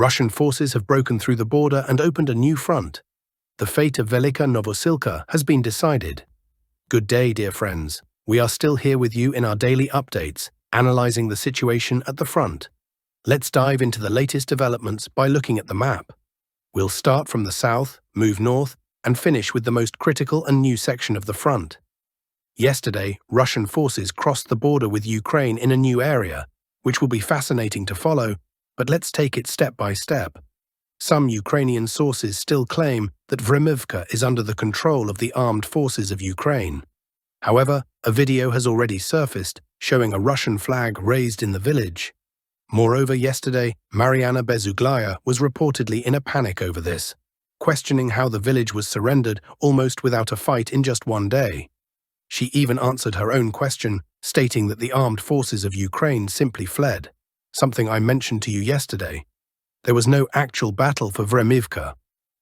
Russian forces have broken through the border and opened a new front. The fate of Velyka Novosilka has been decided. Good day, dear friends. We are still here with you in our daily updates, analyzing the situation at the front. Let's dive into the latest developments by looking at the map. We'll start from the south, move north, and finish with the most critical and new section of the front. Yesterday, Russian forces crossed the border with Ukraine in a new area, which will be fascinating to follow, but let's take it step by step. Some Ukrainian sources still claim that Vovka is under the control of the armed forces of Ukraine. However, a video has already surfaced showing a Russian flag raised in the village. Moreover, yesterday, Mariana Bezuglaya was reportedly in a panic over this, questioning how the village was surrendered almost without a fight in just one day. She even answered her own question, stating that the armed forces of Ukraine simply fled, something I mentioned to you yesterday. There was no actual battle for Vovka.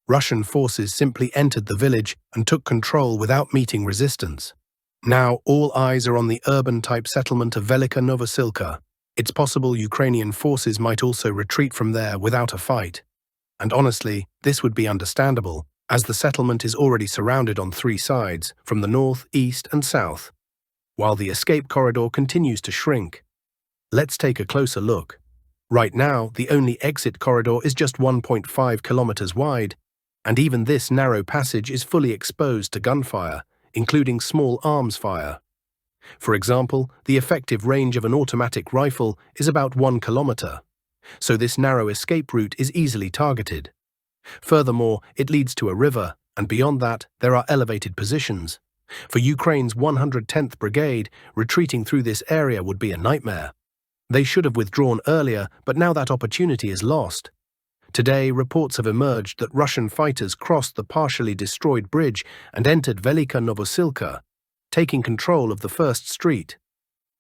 Russian forces simply entered the village and took control without meeting resistance. Now all eyes are on the urban-type settlement of Velyka Novosilka. It's possible Ukrainian forces might also retreat from there without a fight. And honestly, this would be understandable, as the settlement is already surrounded on three sides, from the north, east, and south, while the escape corridor continues to shrink. Let's take a closer look. Right now, the only exit corridor is just 1.5 kilometers wide, and even this narrow passage is fully exposed to gunfire, including small arms fire. For example, the effective range of an automatic rifle is about 1 kilometer, so this narrow escape route is easily targeted. Furthermore, it leads to a river, and beyond that, there are elevated positions. For Ukraine's 110th Brigade, retreating through this area would be a nightmare. They should have withdrawn earlier, but now that opportunity is lost. Today, reports have emerged that Russian fighters crossed the partially destroyed bridge and entered Velyka Novosilka, taking control of the first street.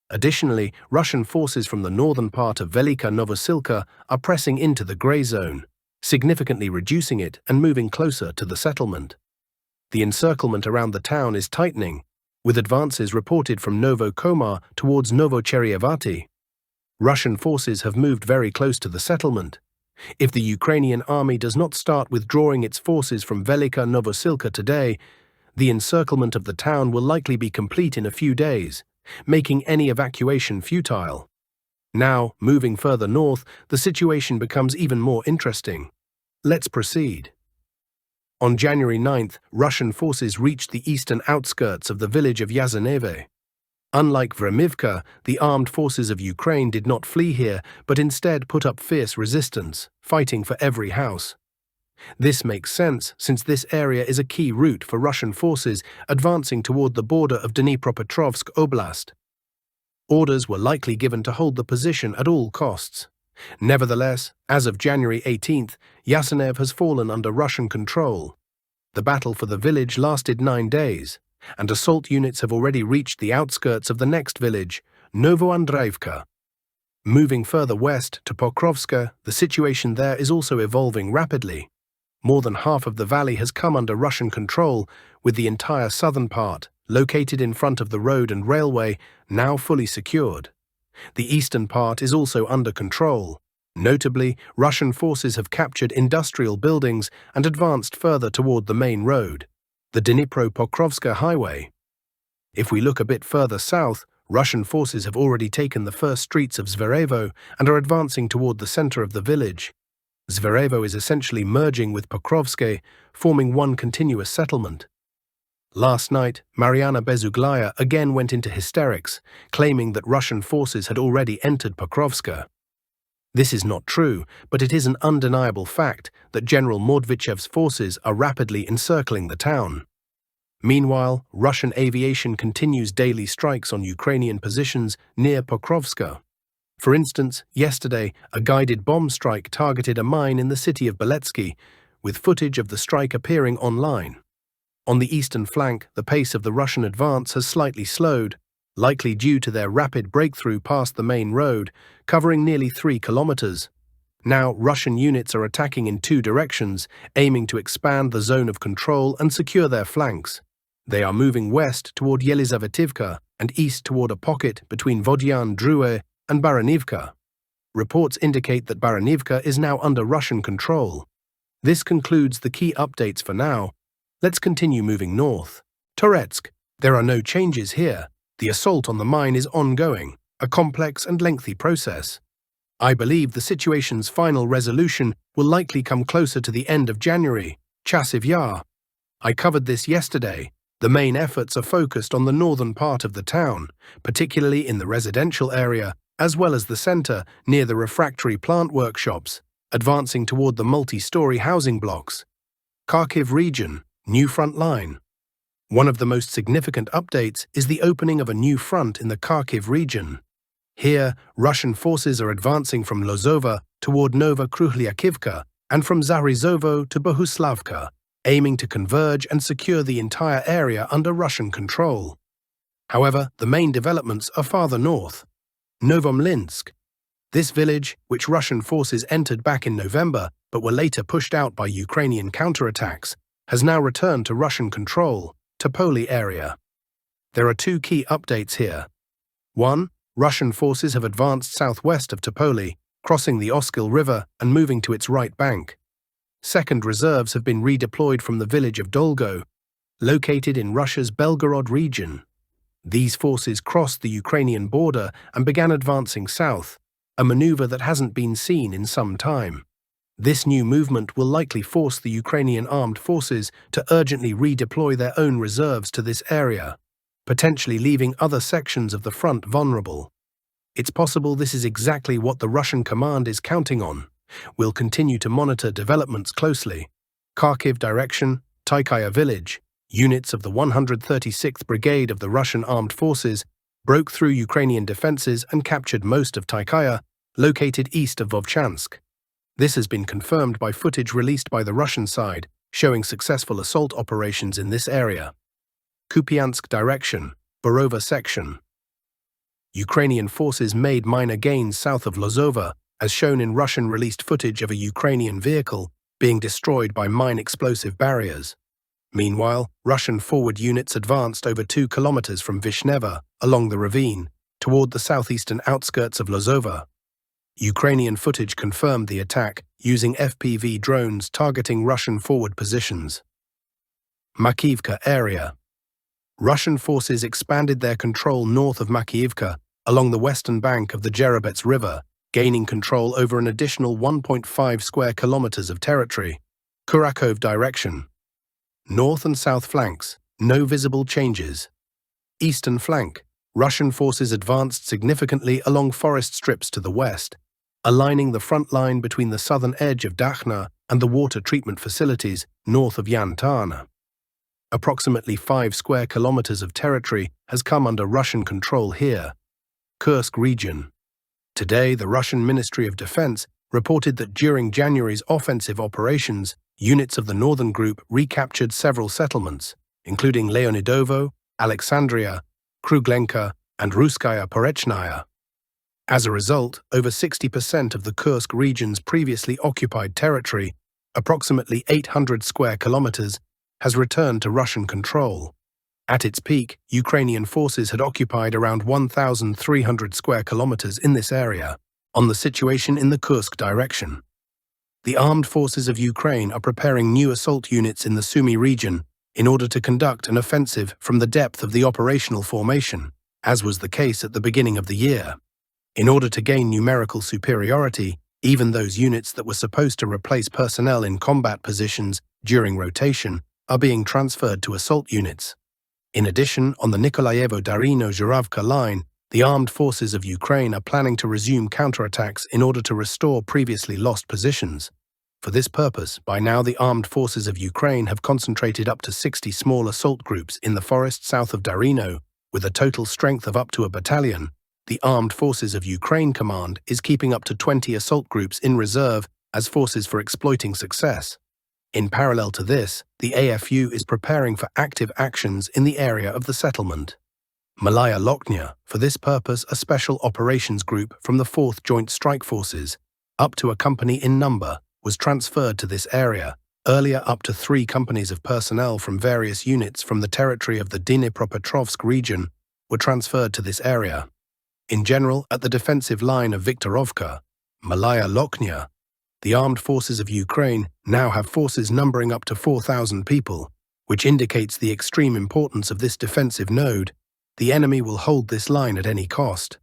Additionally, Russian forces from the northern part of Velyka Novosilka are pressing into the grey zone, significantly reducing it and moving closer to the settlement. The encirclement around the town is tightening, with advances reported from Novokomar towards Novocherevati. Russian forces have moved very close to the settlement. If the Ukrainian army does not start withdrawing its forces from Velyka Novosilka today, the encirclement of the town will likely be complete in a few days, making any evacuation futile. Now, moving further north, the situation becomes even more interesting. Let's proceed. On January 9th, Russian forces reached the eastern outskirts of the village of Yazaneve. Unlike Vovka, the armed forces of Ukraine did not flee here, but instead put up fierce resistance, fighting for every house. This makes sense, since this area is a key route for Russian forces advancing toward the border of Dnipropetrovsk Oblast. Orders were likely given to hold the position at all costs. Nevertheless, as of January 18th, Yasenev has fallen under Russian control. The battle for the village lasted 9 days, and assault units have already reached the outskirts of the next village, Novoandreevka. Moving further west to Pokrovsk, the situation there is also evolving rapidly. More than half of the valley has come under Russian control, with the entire southern part, located in front of the road and railway, now fully secured. The eastern part is also under control. Notably, Russian forces have captured industrial buildings and advanced further toward the main road, the Dnipro-Pokrovsk highway. If we look a bit further south, Russian forces have already taken the first streets of Zverevo and are advancing toward the center of the village. Zverevo is essentially merging with Pokrovsk, forming one continuous settlement. Last night, Mariana Bezuglaya again went into hysterics, claiming that Russian forces had already entered Pokrovsk. This is not true, but it is an undeniable fact that General Mordvichev's forces are rapidly encircling the town. Meanwhile, Russian aviation continues daily strikes on Ukrainian positions near Pokrovsk. For instance, yesterday, a guided bomb strike targeted a mine in the city of Beletsky, with footage of the strike appearing online. On the eastern flank, the pace of the Russian advance has slightly slowed, likely due to their rapid breakthrough past the main road, covering nearly 3 kilometers. Now, Russian units are attacking in 2 directions, aiming to expand the zone of control and secure their flanks. They are moving west toward Yelizavetivka and east toward a pocket between Vodyan Drue and Baranivka. Reports indicate that Baranivka is now under Russian control. This concludes the key updates for now. Let's continue moving north. Toretsk. There are no changes here. The assault on the mine is ongoing, a complex and lengthy process. I believe the situation's final resolution will likely come closer to the end of January. Chasiv Yar. I covered this yesterday. The main efforts are focused on the northern part of the town, particularly in the residential area, as well as the center near the refractory plant workshops, advancing toward the multi-story housing blocks. Kharkiv region, new front line. One of the most significant updates is the opening of a new front in the Kharkiv region. Here, Russian forces are advancing from Lozova toward Nova Kruhlyakivka and from Zarizovo to Bohuslavka, aiming to converge and secure the entire area under Russian control. However, the main developments are farther north. Novomlinsk. This village, which Russian forces entered back in November but were later pushed out by Ukrainian counterattacks, has now returned to Russian control, Topoli area. There are two key updates here. 1. Russian forces have advanced southwest of Topoli, crossing the Oskil River and moving to its right bank. Second, reserves have been redeployed from the village of Dolgo, located in Russia's Belgorod region. These forces crossed the Ukrainian border and began advancing south, a maneuver that hasn't been seen in some time. This new movement will likely force the Ukrainian armed forces to urgently redeploy their own reserves to this area, potentially leaving other sections of the front vulnerable. It's possible this is exactly what the Russian command is counting on. We'll continue to monitor developments closely. Kharkiv direction, Taikaya village. Units of the 136th Brigade of the Russian Armed Forces broke through Ukrainian defenses and captured most of Taikaya, located east of Vovchansk. This has been confirmed by footage released by the Russian side, showing successful assault operations in this area. Kupiansk direction, Borova section. Ukrainian forces made minor gains south of Lozova, as shown in Russian-released footage of a Ukrainian vehicle being destroyed by mine explosive barriers. Meanwhile, Russian forward units advanced over 2 kilometers from Vishneva along the ravine toward the southeastern outskirts of Lozova. Ukrainian footage confirmed the attack using FPV drones targeting Russian forward positions. Makiivka area. Russian forces expanded their control north of Makiivka along the western bank of the Jerobets River, gaining control over an additional 1.5 square kilometers of territory. Kurakhove direction. North and south flanks, no visible changes. Eastern flank, Russian forces advanced significantly along forest strips to the west, aligning the front line between the southern edge of Dakhna and the water treatment facilities north of Yantarna. Approximately 5 square kilometers of territory has come under Russian control here. Kursk region. Today, the Russian Ministry of Defense reported that during January's offensive operations, units of the Northern Group recaptured several settlements, including Leonidovo, Alexandria, Kruglenka, and Ruskaya Porechnaya. As a result, over 60% of the Kursk region's previously occupied territory, approximately 800 square kilometers, has returned to Russian control. At its peak, Ukrainian forces had occupied around 1,300 square kilometers in this area. On the situation in the Kursk direction. The armed forces of Ukraine are preparing new assault units in the Sumy region in order to conduct an offensive from the depth of the operational formation, as was the case at the beginning of the year. In order to gain numerical superiority, even those units that were supposed to replace personnel in combat positions during rotation are being transferred to assault units. In addition, on the Nikolaevo-Darino-Zhuravka line, the armed forces of Ukraine are planning to resume counterattacks in order to restore previously lost positions. For this purpose, by now the armed forces of Ukraine have concentrated up to 60 small assault groups in the forest south of Darino, with a total strength of up to a battalion. The Armed Forces of Ukraine Command is keeping up to 20 assault groups in reserve as forces for exploiting success. In parallel to this, the AFU is preparing for active actions in the area of the settlement. Malaya Lochnia, for this purpose a special operations group from the 4th Joint Strike Forces, up to a company in number, was transferred to this area. Earlier up to 3 companies of personnel from various units from the territory of the Dnipropetrovsk region were transferred to this area. In general, at the defensive line of Viktorovka, Malaya Lochnia. The armed forces of Ukraine now have forces numbering up to 4,000 people, which indicates the extreme importance of this defensive node. The enemy will hold this line at any cost.